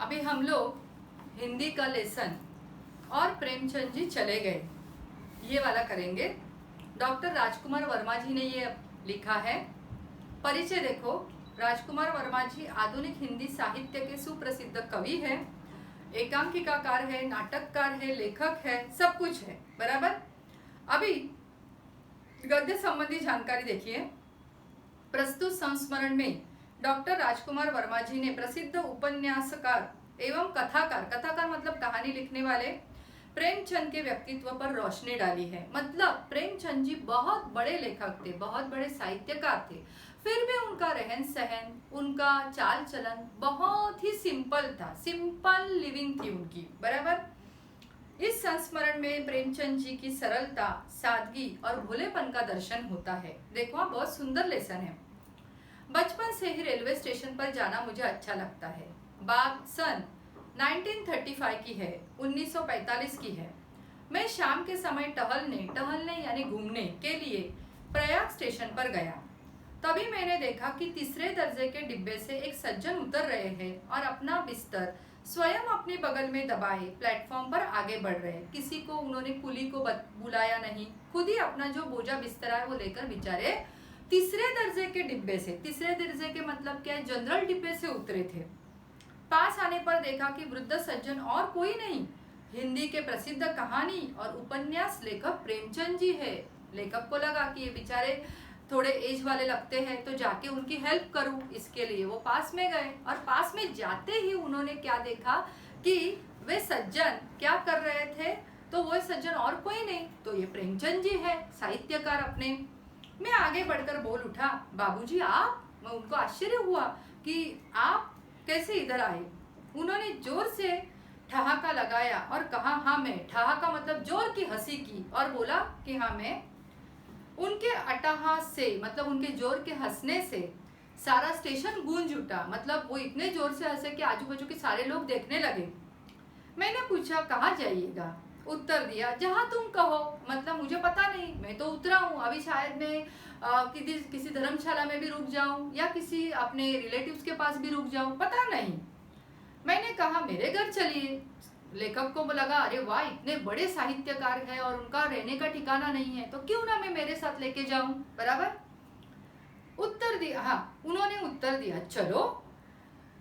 अभी हम लोग हिंदी का लेसन और प्रेमचंद जी चले गए ये वाला करेंगे। डॉक्टर राजकुमार वर्मा जी ने ये लिखा है। परिचय देखो, राजकुमार वर्मा जी आधुनिक हिंदी साहित्य के सुप्रसिद्ध कवि हैं, एकांकिकाकार है, नाटककार है, लेखक है, सब कुछ है। बराबर। अभी गद्य संबंधी जानकारी देखिए। प्रस्तुत संस्मरण में डॉक्टर राजकुमार वर्मा जी ने प्रसिद्ध उपन्यासकार एवं कथाकार मतलब कहानी लिखने वाले प्रेमचंद के व्यक्तित्व पर रोशनी डाली है। मतलब प्रेमचंद जी बहुत बड़े लेखक थे, बहुत बड़े साहित्यकार थे, फिर भी उनका रहन सहन, उनका चाल चलन बहुत ही सिंपल था, सिंपल लिविंग थी उनकी। बराबर। इस संस्मरण में प्रेमचंद जी की सरलता, सादगी और भोलेपन का दर्शन होता है। देखो, बहुत सुंदर लेसन है। बचपन से ही रेलवे स्टेशन पर जाना मुझे अच्छा लगता है। बात सन 1935 की है, 1945 की है। मैं शाम के समय टहलने यानी घूमने के लिए प्रयाग स्टेशन पर गया। तभी मैंने देखा कि तीसरे दर्जे के डिब्बे से एक सज्जन उतर रहे हैं और अपना बिस्तर स्वयं अपने बगल में दबाए प्लेटफॉर्म पर आगे बढ़ रहे। किसी को उन्होंने कुली को बुलाया नहीं, खुद ही अपना जो बोझा बिस्तर है वो लेकर बेचारे तीसरे दर्जे के डिब्बे से, तीसरे दर्जे के मतलब क्या है, जनरल डिब्बे से उतरे थे। पास आने पर देखा कि वृद्ध सज्जन और कोई नहीं, हिंदी के प्रसिद्ध कहानी और उपन्यास लेखक प्रेमचंद जी है। लेखक को लगा कि ये बेचारे थोड़े एज वाले लगते हैं तो जाके उनकी हेल्प करूं, इसके लिए वो पास में गए। और पास में जाते ही उन्होंने क्या देखा कि वे सज्जन क्या कर रहे थे, तो वो सज्जन और कोई नहीं, तो ये प्रेमचंद जी है, साहित्यकार अपने। मैं आगे बढ़कर बोल उठा, बाबूजी आप? मैं उनको आश्चर्य हुआ कि आप कैसे इधर आए। उन्होंने जोर से ठहाका लगाया और कहा हाँ मैं। ठहाका मतलब जोर की हंसी की और बोला कि हाँ मैं। उनके अट्टहास से मतलब उनके जोर के हंसने से सारा स्टेशन गूंज उठा। मतलब वो इतने जोर से हंसे कि आजू बाजू के सारे लोग देखने लगे। मैंने पूछा कहाँ जाइएगा? उत्तर दिया जहाँ तुम कहो। मतलब मुझे पता नहीं, मैं तो उतरा हूँ, अभी शायद मैं किसी धर्मशाला में भी रुक जाऊं या किसी अपने रिलेटिव्स के पास भी रुक जाऊं, पता नहीं। मैंने कहा मेरे घर चलिए। लेखक को लगा अरे वाह, इतने बड़े साहित्यकार हैं और उनका रहने का ठिकाना नहीं है, तो क्यों ना मैं मेरे साथ लेके जाऊं। बराबर। उत्तर दिया, हाँ उन्होंने उत्तर दिया चलो।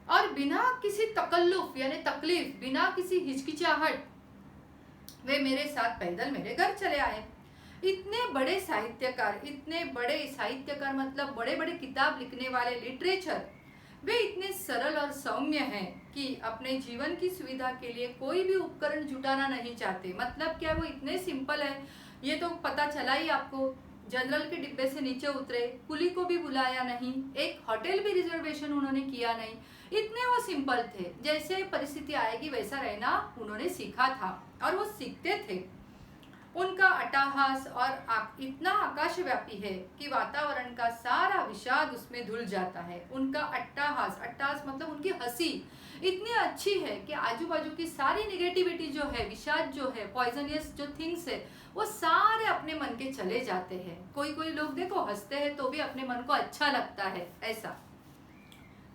और बिना किसी तकल्लुफ यानी तकलीफ, बिना किसी हिचकिचाहट वे मेरे साथ पैदल मेरे घर चले आए। इतने बड़े साहित्यकार मतलब बड़े बड़े किताब लिखने वाले, लिटरेचर, वे इतने सरल और सौम्य हैं कि अपने जीवन की सुविधा के लिए कोई भी उपकरण जुटाना नहीं चाहते। मतलब क्या, वो इतने सिंपल है, ये तो पता चला ही आपको। जनरल के डिब्बे से नीचे उतरे, कुली को भी बुलाया नहीं, एक होटल भी रिजर्वेशन उन्होंने किया नहीं। इतने वो सिंपल थे, जैसे परिस्थिति आएगी वैसा रहना उन्होंने सीखा था और वो सीखते थे। उनका अट्टहास और इतना आकाशव्यापी है कि वातावरण का सारा विषाद उसमें धुल जाता है। उनका अट्टहास मतलब उनकी हंसी इतनी अच्छी है कि आजू बाजू की सारी निगेटिविटी जो है, विषाद जो है, पॉइजनियस जो थिंग्स है, वो सारे अपने मन के चले जाते हैं। कोई कोई लोग देखो हंसते हैं तो भी अपने मन को अच्छा लगता है, ऐसा।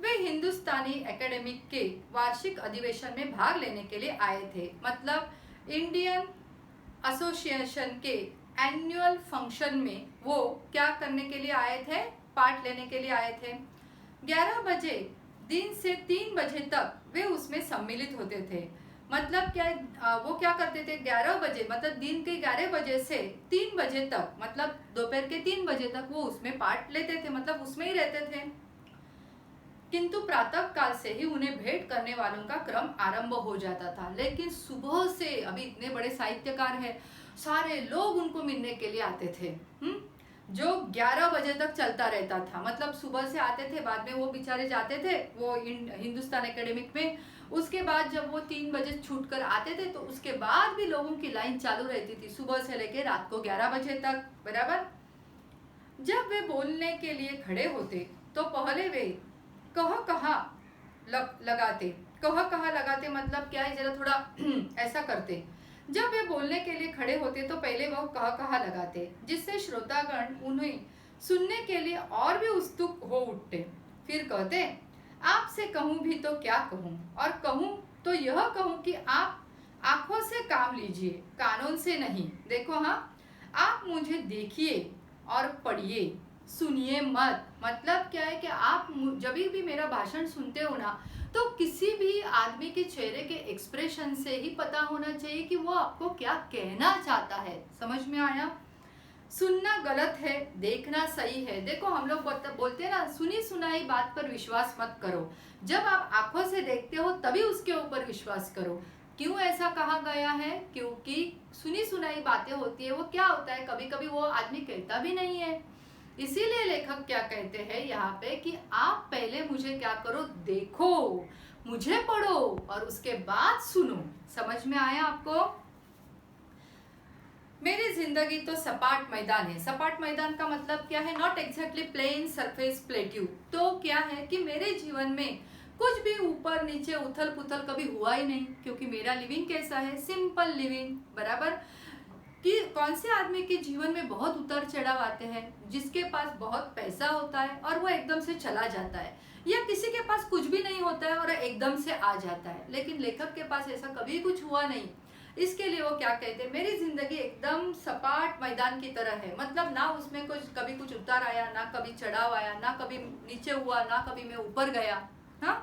वे हिंदुस्तानी एकेडमिक के वार्षिक अधिवेशन में भाग लेने के लिए आए थे। मतलब इंडियन एसोसिएशन के एनुअल फंक्शन में वो क्या करने के लिए आए थे, पार्ट लेने के लिए आए थे। 11 बजे दिन से 3 बजे तक वे उसमें सम्मिलित होते थे। मतलब क्या, वो क्या करते थे, 11 बजे मतलब दिन के 11 बजे से 3 बजे तक, मतलब दोपहर के 3 बजे तक वो उसमें पार्ट लेते थे, मतलब उसमें ही रहते थे। किंतु प्रातः काल से ही उन्हें भेंट करने वालों का क्रम आरंभ हो जाता था। लेकिन सुबह से, अभी इतने बड़े साहित्यकार हैं, सारे लोग उनको मिलने के लिए आते थे। जो 11 बजे तक चलता रहता था। मतलब सुबह से आते थे, बाद में वो बेचारे जाते थे वो हिंदुस्तान एकेडमिक में। उसके बाद जब वो 3 बजे छूट कर आते थे तो उसके बाद भी लोगों की लाइन चालू रहती थी, सुबह से लेकर रात को 11 बजे तक। बराबर। जब वे बोलने के लिए खड़े होते तो पहले वे कह कहा लगाते मतलब क्या है, जरा थोड़ा ऐसा करते। जब वे बोलने के लिए खड़े होते तो पहले वह कहा लगाते, जिससे श्रोतागण उन्हें सुनने के लिए और भी उत्सुक हो उठते। फिर कहते, आपसे कहूँ भी तो क्या कहूँ, और कहूँ तो यह कहूँ कि आप आंखों से काम लीजिए, कानों से नहीं। देखो हाँ, आप मुझे देखिए और पढ़िए, सुनिए मत। मतलब क्या है कि आप जब भी मेरा भाषण सुनते हो ना, तो किसी भी आदमी के चेहरे के एक्सप्रेशन से ही पता होना चाहिए कि वो आपको क्या कहना चाहता है। समझ में आया? सुनना गलत है, देखना सही है। देखो हम लोग बोलते हैं ना, सुनी सुनाई बात पर विश्वास मत करो। जब आप आंखों से देखते हो तभी उसके ऊपर विश्वास करो। क्यों ऐसा कहा गया है? क्योंकि सुनी सुनाई बातें होती है, वो क्या होता है, कभी कभी वो आदमी कहता भी नहीं है। इसीलिए लेखक क्या कहते हैं यहाँ पे कि आप पहले मुझे क्या करो, देखो, मुझे पढ़ो और उसके बाद सुनो। समझ में आया आपको? मेरी जिंदगी तो सपाट मैदान है। सपाट मैदान का मतलब क्या है? Not exactly plane surface plateau. तो क्या है कि मेरे जीवन में कुछ भी ऊपर नीचे उथल पुथल कभी हुआ ही नहीं, क्योंकि मेरा लिविंग कैसा है? Simple living. बराबर। कि कौन से आदमी के जीवन में बहुत उतार चढ़ाव आते हैं, जिसके पास बहुत पैसा होता है और वो एकदम से चला जाता है, या किसी के पास कुछ भी नहीं होता है और एकदम से आ जाता है। लेकिन लेखक के पास ऐसा कभी कुछ हुआ नहीं। इसके लिए वो क्या कहते हैं, मेरी जिंदगी एकदम सपाट मैदान की तरह है। मतलब ना उसमें कुछ कभी कुछ उतार आया, ना कभी चढ़ाव आया, ना कभी नीचे हुआ, ना कभी मैं ऊपर गया। हाँ,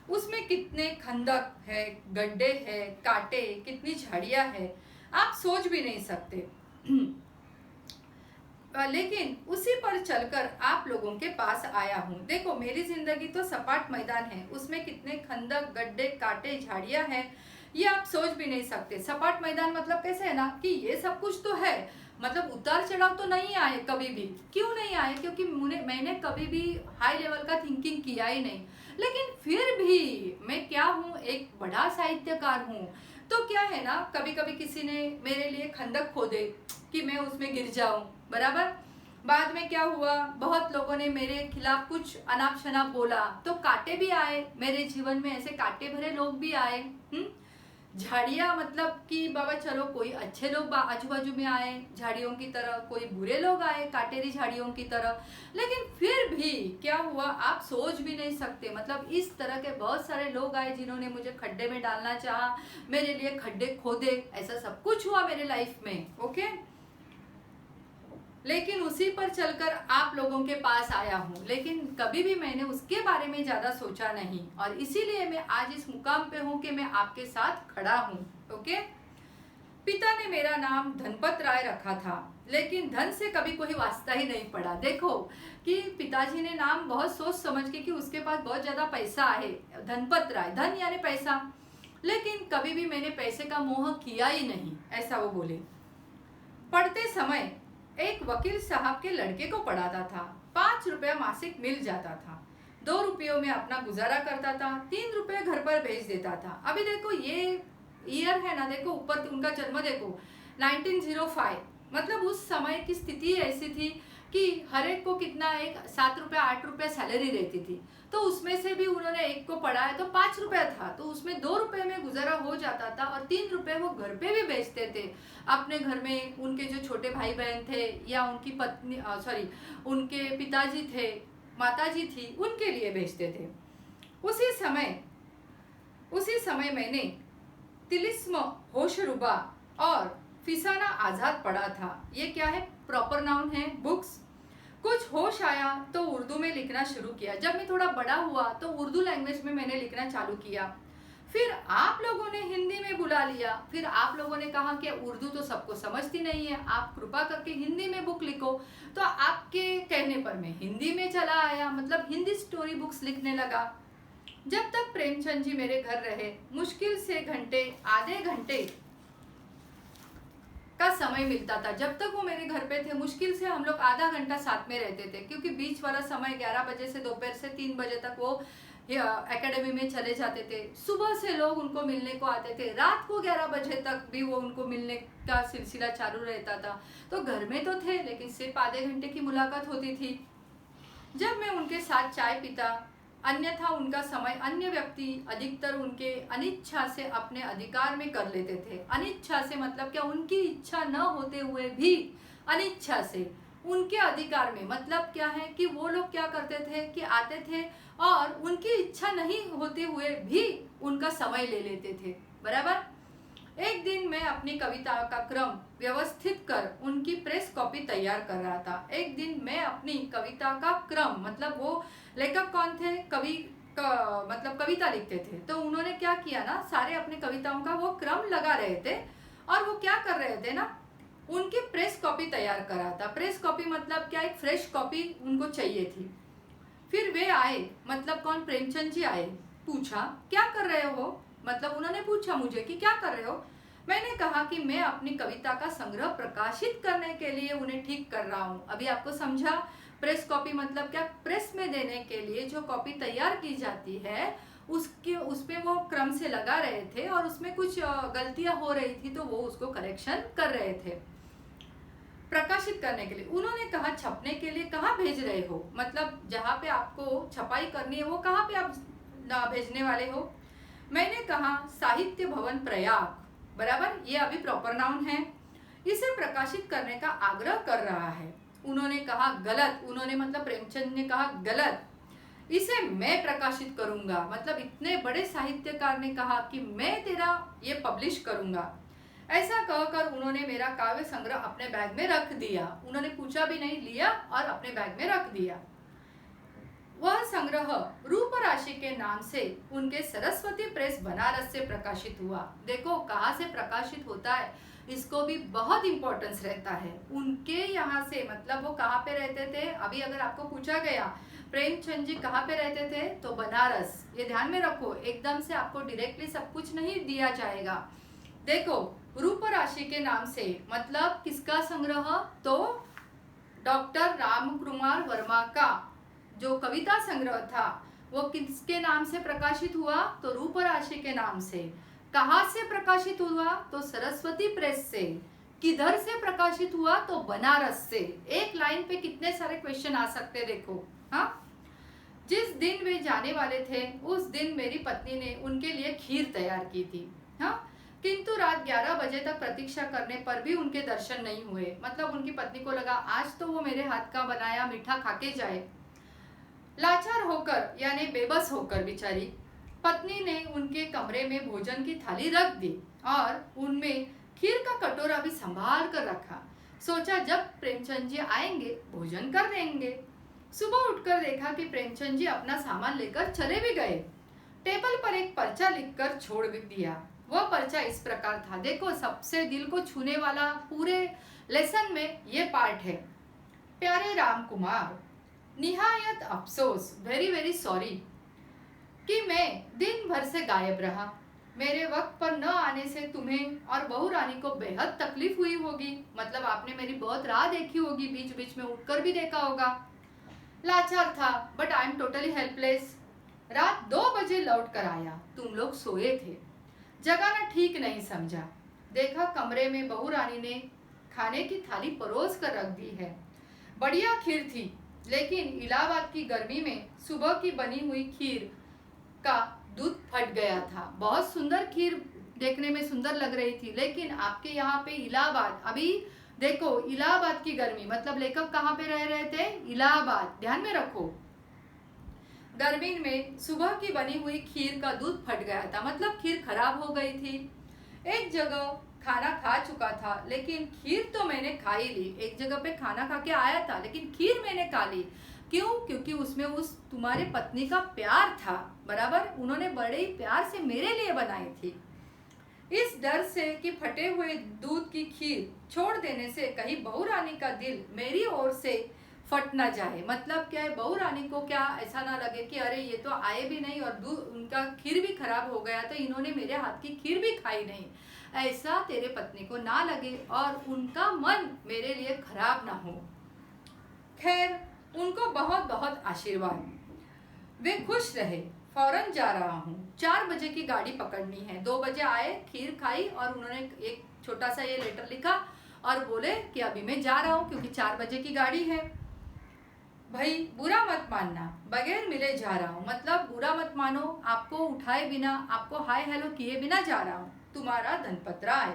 उसमें कितने खंदक है, गड्ढे है, कांटे, कितनी झाड़ियां है, आप सोच भी नहीं सकते। लेकिन उसी पर चलकर आप लोगों के पास आया हूँ। देखो मेरी जिंदगी तो सपाट मैदान है, उसमें कितने खंदक, गड्ढे, कांटे, झाड़ियां हैं, ये आप सोच भी नहीं सकते। सपाट मैदान मतलब कैसे है ना कि ये सब कुछ तो है, मतलब उतार चढ़ाव तो नहीं आए कभी भी। क्यों नहीं आए? क्योंकि मैंने कभी भी हाई लेवल का थिंकिंग किया ही नहीं। लेकिन फिर भी मैं क्या हूँ, एक बड़ा साहित्यकार हूँ। तो क्या है ना, कभी कभी किसी ने मेरे लिए खंदक खोदे कि मैं उसमें गिर जाऊं। बराबर। बाद में क्या हुआ, बहुत लोगों ने मेरे खिलाफ कुछ अनाप शनाप बोला, तो कांटे भी आए मेरे जीवन में, ऐसे कांटे भरे लोग भी आए। झाड़ियां मतलब कि बाबा चलो, कोई अच्छे लोग आजू बाजू में आए झाड़ियों की तरह, कोई बुरे लोग आए काटेरी झाड़ियों की तरह। लेकिन फिर भी क्या हुआ, आप सोच भी नहीं सकते। मतलब इस तरह के बहुत सारे लोग आए जिन्होंने मुझे खड्डे में डालना चाहा, मेरे लिए खड्डे खोदे, ऐसा सब कुछ हुआ मेरे लाइफ में। ओके, लेकिन उसी पर चलकर आप लोगों के पास आया हूँ। लेकिन कभी भी मैंने उसके बारे में ज्यादा सोचा नहीं, और इसीलिए मैं आज इस मुकाम पे हूँ कि मैं आपके साथ खड़ा हूँ। ओके, पिता ने मेरा नाम धनपत राय रखा था, लेकिन धन से कभी कोई वास्ता ही नहीं पड़ा। देखो कि पिताजी ने नाम बहुत सोच समझ के, कि उसके पास बहुत ज्यादा पैसा है, धनपत राय, धन यानी पैसा, लेकिन कभी भी मैंने पैसे का मोह किया ही नहीं, ऐसा वो बोले। पढ़ते समय एक वकील साहब के लड़के को पढ़ाता था। 5 रुपया मासिक मिल जाता था। 2 रुपयों में अपना गुजारा करता था। 3 रुपये घर पर भेज देता था। अभी देखो ये ईयर है ना, देखो ऊपर उनका जन्म देखो, 1905। मतलब उस समय की स्थिति ऐसी थी कि हर एक को कितना, एक 7 रुपया 8 रुपया सैलरी रहती थी। तो उसमें से भी उन्होंने एक को पढ़ाया तो 5 रुपया था, तो उसमें 2 रुपये में गुजारा हो जाता था, और 3 रुपये वो घर पे भी बेचते थे। अपने घर में उनके जो छोटे भाई बहन थे, या उनकी पत्नी, सॉरी, उनके पिताजी थे, माताजी थी, उनके लिए बेचते थे। उसी समय मैंने तिलिस्म, होशरुबा और फिसाना आजाद पढ़ा था। ये क्या है? प्रॉपर नाउन है, बुक्स। कुछ होश आया तो उर्दू में लिखना शुरू किया। जब मैं थोड़ा बड़ा हुआ तो उर्दू लैंग्वेज में मैंने लिखना चालू किया। फिर आप लोगों ने हिंदी में बुला लिया। फिर आप लोगों ने कहा कि उर्दू तो सबको समझती नहीं है, आप कृपा करके हिंदी में बुक लिखो। तो आपके कहने पर मैं हिंदी में चला आया, मतलब हिंदी स्टोरी बुक्स लिखने लगा। जब तक प्रेमचंद जी मेरे घर रहे, मुश्किल से आधे घंटे का समय मिलता था। जब तक वो मेरे घर पे थे, मुश्किल से हम लोग आधा घंटा साथ में रहते थे, क्योंकि बीच वाला समय 11 बजे से दोपहर से 3 बजे तक वो एकेडमी में चले जाते थे। सुबह से लोग उनको मिलने को आते थे, रात को 11 बजे तक भी वो उनको मिलने का सिलसिला चालू रहता था। तो घर में तो थे, लेकिन सिर्फ आधे घंटे की मुलाकात होती थी। जब मैं उनके साथ चाय पीता, अन्यथा उनका समय अन्य व्यक्ति अधिकतर उनके अनिच्छा से अपने अधिकार में कर लेते थे। अनिच्छा से मतलब क्या? उनकी इच्छा न होते हुए भी अनिच्छा से उनके अधिकार में। मतलब क्या है कि वो लोग क्या करते थे कि आते थे और उनकी इच्छा नहीं होते हुए भी उनका समय ले लेते थे, बराबर। एक दिन मैं अपनी कविता का क्रम व्यवस्थित कर उनकी प्रेस कॉपी तैयार कर रहा था। एक दिन मैं अपनी कविता का क्रम, मतलब वो लेखक कौन थे, मतलब कविता लिखते थे, तो उन्होंने क्या किया ना, सारे अपने कविताओं का वो क्रम लगा रहे थे और वो क्या कर रहे थे ना, उनकी प्रेस कॉपी तैयार कर रहा था। प्रेस कॉपी मतलब क्या, एक फ्रेश कॉपी उनको चाहिए थी। फिर वे आए, मतलब कौन, प्रेमचंद जी आए। पूछा क्या कर रहे हो, मतलब उन्होंने पूछा मुझे कि क्या कर रहे हो। मैंने कहा कि मैं अपनी कविता का संग्रह प्रकाशित करने के लिए उन्हें ठीक कर रहा हूँ। अभी आपको समझा प्रेस कॉपी मतलब क्या, प्रेस में देने के लिए जो कॉपी तैयार की जाती है उसमें वो क्रम से लगा रहे थे और उसमें कुछ गलतियां हो रही थी तो वो उसको करेक्शन कर रहे थे प्रकाशित करने के लिए। उन्होंने कहा छपने के लिए कहाँ भेज रहे हो, मतलब जहाँ पे आपको छपाई करनी है वो कहाँ पे आप भेजने वाले हो। मैंने कहा साहित्य भवन प्रयाग, बराबर, ये अभी प्रॉपर नाउन है, इसे प्रकाशित करने का आग्रह कर रहा है। उन्होंने कहा गलत, उन्होंने मतलब प्रेमचंद ने कहा गलत, इसे मैं प्रकाशित करूंगा। मतलब इतने बड़े साहित्यकार ने कहा कि मैं तेरा ये पब्लिश करूंगा। ऐसा कहकर उन्होंने मेरा काव्य संग्रह अपने बैग में रख दिया। उन्होंने पूछा भी नहीं, लिया और अपने बैग में रख दिया। वह संग्रह रूप राशि के नाम से उनके सरस्वती प्रेस बनारस से प्रकाशित हुआ। देखो कहाँ से प्रकाशित होता है, इसको भी बहुत इंपॉर्टेंस रहता है। उनके यहाँ से, मतलब वो कहाँ पे रहते थे, अभी अगर आपको पूछा गया प्रेमचंद जी कहाँ पे रहते थे तो बनारस, ये ध्यान में रखो। एकदम से आपको डायरेक्टली सब कुछ नहीं दिया जाएगा। देखो रूप राशि के नाम से मतलब किसका संग्रह, तो डॉक्टर रामकुमार वर्मा का जो कविता संग्रह था वो किसके नाम से प्रकाशित हुआ, तो रूप राशि के नाम से। कहाँ से प्रकाशित हुआ, तो सरस्वती प्रेस से। किधर से प्रकाशित हुआ, तो बनारस से। एक लाइन पे कितने सारे क्वेश्चन आ सकते, देखो। हाँ, जिस दिन वे जाने वाले थे उस दिन मेरी पत्नी ने उनके लिए खीर तैयार की थी। हाँ, किंतु रात 11 बजे तक प्रतीक्षा करने पर भी उनके दर्शन नहीं हुए। मतलब उनकी पत्नी को लगा आज तो वो मेरे हाथ का बनाया मीठा खाके जाए। लाचार होकर यानी बेबस होकर बेचारी पत्नी ने उनके कमरे में भोजन की थाली रख दी और उनमें खीर का कटोरा भी संभाल कर रखा। सोचा जब प्रेमचंद जी आएंगे भोजन कर देंगे। सुबह उठकर देखा कि प्रेमचंद जी अपना सामान लेकर चले भी गए। टेबल पर एक पर्चा लिखकर छोड़ भी दिया। वह पर्चा इस प्रकार था, देखो सबसे दिल को छूने वाला पूरे लेसन में ये पार्ट है। प्यारे राम कुमार, निहायत अफसोस, वेरी वेरी सॉरी कि मैं दिन भर से गायब रहा। मेरे वक्त पर न आने से तुम्हें और बहू रानी को बेहद तकलीफ हुई होगी। मतलब आपने मेरी बहुत राह देखी होगी, बीच बीच में उठकर भी देखा होगा। लाचार था but I am totally helpless. रात 2 बजे लौट कर आया, तुम लोग सोए थे। जगाना ठीक नहीं समझा। देखा कमरे में बहू रानी ने खाने की थाली परोस कर रख दी है। बढ़िया खीर थी, लेकिन इलाहाबाद की गर्मी में सुबह की बनी हुई खीर का दूध फट गया था। बहुत सुंदर खीर देखने में सुंदर लग रही थी, लेकिन आपके यहाँ पे इलाहाबाद, अभी देखो इलाहाबाद की गर्मी, मतलब लेखक कहाँ पे रह रहे थे, इलाहाबाद, ध्यान में रखो। गर्मी में सुबह की बनी हुई खीर का दूध फट गया था, मतलब खीर खराब हो गई थी। एक जगह खाना खा चुका था लेकिन खीर तो मैंने खा ही ली। एक जगह पे खाना खा के आया था लेकिन खीर मैंने खा ली। क्यों, क्योंकि उसमें उस तुम्हारे पत्नी का प्यार था, बराबर, उन्होंने बड़े ही प्यार से मेरे लिए बनाई थी। इस डर से कि फटे हुए दूध की खीर छोड़ देने से कहीं बहू रानी का दिल मेरी ओर से फट ना जाए। मतलब क्या है, बहू रानी को क्या ऐसा ना लगे कि अरे ये तो आए भी नहीं और दूध, उनका खीर भी खराब हो गया तो इन्होंने मेरे हाथ की खीर भी खाई नहीं, ऐसा तेरे पत्नी को ना लगे और उनका मन मेरे लिए खराब ना हो। खैर, उनको बहुत बहुत आशीर्वाद। वे खुश रहे। फौरन जा रहा हूँ, 4 बजे की गाड़ी पकड़नी है। 2 बजे आए, खीर खाई और उन्होंने एक छोटा सा ये लेटर लिखा और बोले कि अभी मैं जा रहा हूँ क्योंकि 4 बजे की गाड़ी है। भाई बुरा मत मानना, बगैर मिले जा रहा हूँ, मतलब बुरा मत मानो, आपको उठाए बिना, आपको हाय हेलो किए बिना जा रहा हूँ। तुम्हारा धनपत राय।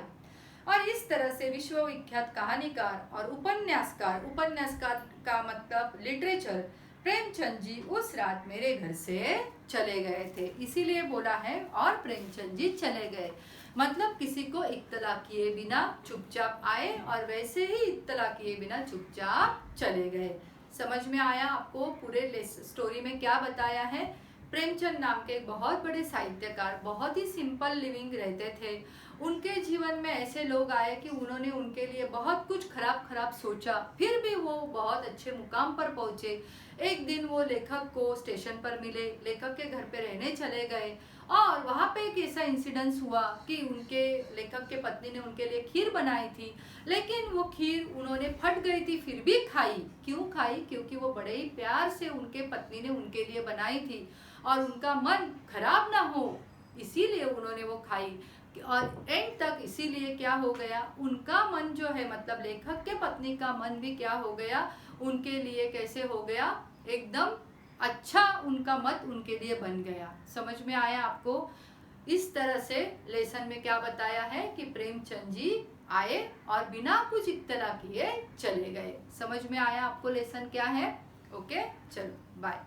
और इस तरह से विश्वविख्यात कहानीकार और उपन्यासकार, उपन्यासकार का मतलब लिटरेचर, प्रेमचंद जी उस रात मेरे घर से चले गए थे। इसीलिए बोला है और प्रेमचंद जी चले गए, मतलब किसी को इत्तला किए बिना चुपचाप आए और वैसे ही इत्तला किए बिना चुपचाप चले गए। समझ में आया आपको पूरे स्टोरी में क्या बताया है? प्रेमचंद नाम के एक बहुत बड़े साहित्यकार बहुत ही सिंपल लिविंग रहते थे। उनके जीवन में ऐसे लोग आए कि उन्होंने उनके लिए बहुत कुछ खराब खराब सोचा, फिर भी वो बहुत अच्छे मुकाम पर पहुंचे। एक दिन वो लेखक को स्टेशन पर मिले, लेखक के घर पे रहने चले गए और वहाँ पे एक ऐसा इंसिडेंस हुआ कि उनके लेखक के पत्नी ने उनके लिए खीर बनाई थी, लेकिन वो खीर उन्होंने फट गई थी, फिर भी खाई। क्यों खाई? क्योंकि वो बड़े ही प्यार से उनके पत्नी ने उनके लिए बनाई थी और उनका मन खराब ना हो इसीलिए उन्होंने वो खाई। और एंड तक इसीलिए क्या हो गया, उनका मन जो है मतलब लेखक के पत्नी का मन भी क्या हो गया, उनके लिए कैसे हो गया, एकदम अच्छा उनका मत उनके लिए बन गया। समझ में आया आपको? इस तरह से लेसन में क्या बताया है कि प्रेमचंद जी आए और बिना कुछ इत्तला किए चले गए। समझ में आया आपको लेसन क्या है? ओके, चलो बाय।